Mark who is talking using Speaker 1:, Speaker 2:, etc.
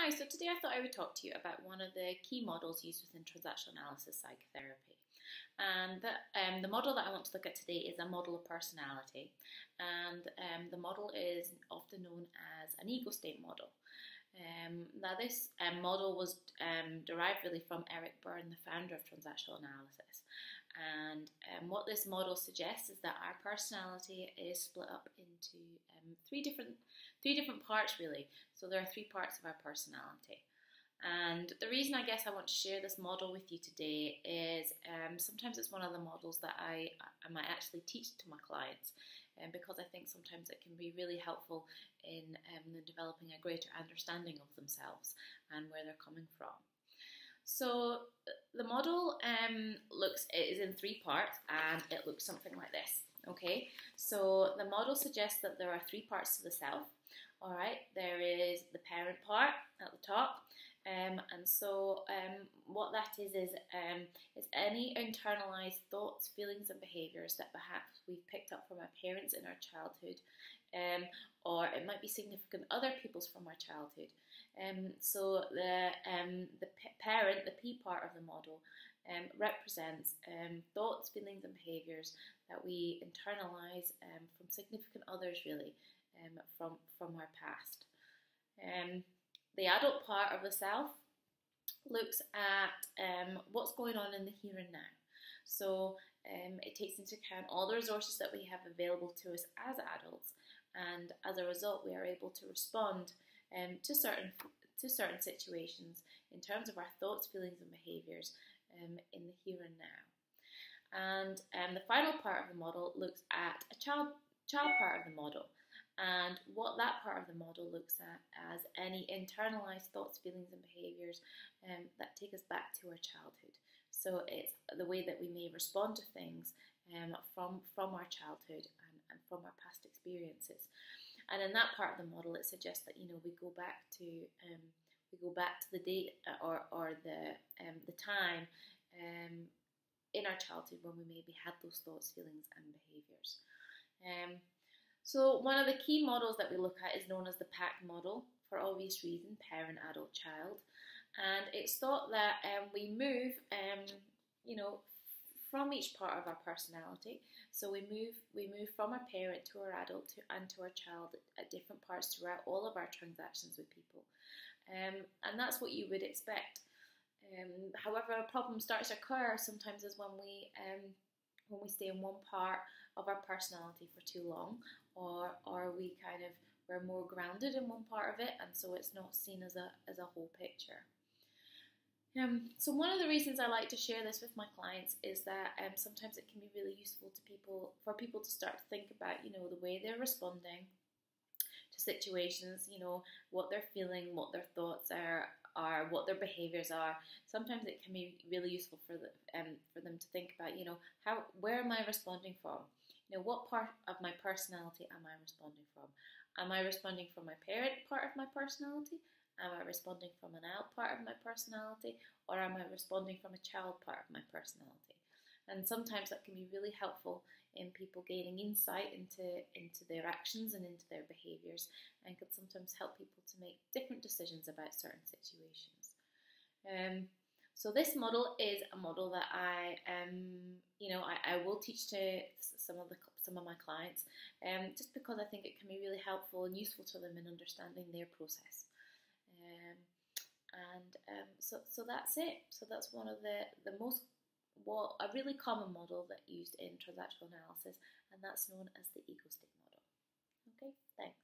Speaker 1: Hi, so today I thought I would talk to you about one of the key models used within transactional analysis psychotherapy. And the model that I want to look at today is a model of personality. And the model is often known as an ego state model. Now this model was derived really from Eric Berne, the founder of transactional analysis. And what this model suggests is that our personality is split up into three different parts really. So there are three parts of our personality. And the reason I guess I want to share this model with you today is sometimes it's one of the models that I might actually teach to my clients, because I think sometimes it can be really helpful in developing a greater understanding of themselves and where they're coming from. So the model is in three parts, and it looks something like this. Okay, so the model suggests that there are three parts to the self. All right, there is the parent part at the top, and so what that is any internalized thoughts, feelings, and behaviours that perhaps we've picked up from our parents in our childhood, or it might be significant other people's from our childhood. So the parent, the P part of the model, represents thoughts, feelings, and behaviours that we internalise from significant others, really, from our past. The adult part of the self looks at what's going on in the here and now. So it takes into account all the resources that we have available to us as adults, and as a result we are able to respond to certain situations in terms of our thoughts, feelings, and behaviours in the here and now. And the final part of the model looks at a child part of the model. And what that part of the model looks at as any internalized thoughts, feelings, and behaviours that take us back to our childhood. So it's the way that we may respond to things from our childhood and from our past experiences. And in that part of the model, it suggests that we go back to the date or the time in our childhood when we maybe had those thoughts, feelings, and behaviours. So one of the key models that we look at is known as the PAC model, for obvious reason, parent, adult, child. And it's thought that we move, from each part of our personality. So we move from our parent to our adult and to our child at different parts throughout all of our transactions with people. And that's what you would expect. However, a problem starts to occur sometimes is when we stay in one part of our personality for too long, or we're more grounded in one part of it, and so it's not seen as a whole picture. So one of the reasons I like to share this with my clients is that sometimes it can be really useful for people to start to think about the way they're responding to situations, what they're feeling, what their thoughts are, what their behaviours are. Sometimes it can be really useful for them to think about, where am I responding from? What part of my personality am I responding from? Am I responding from my parent part of my personality? Am I responding from an adult part of my personality? Or am I responding from a child part of my personality? And sometimes that can be really helpful in people gaining insight into their actions and into their behaviours, and can sometimes help people to make different decisions about certain situations. So this model is a model that I will teach to some of my clients, just because I think it can be really helpful and useful to them in understanding their process. So that's it. So that's one of a really common model that used in transactional analysis, and that's known as the ego state model. Okay, thanks.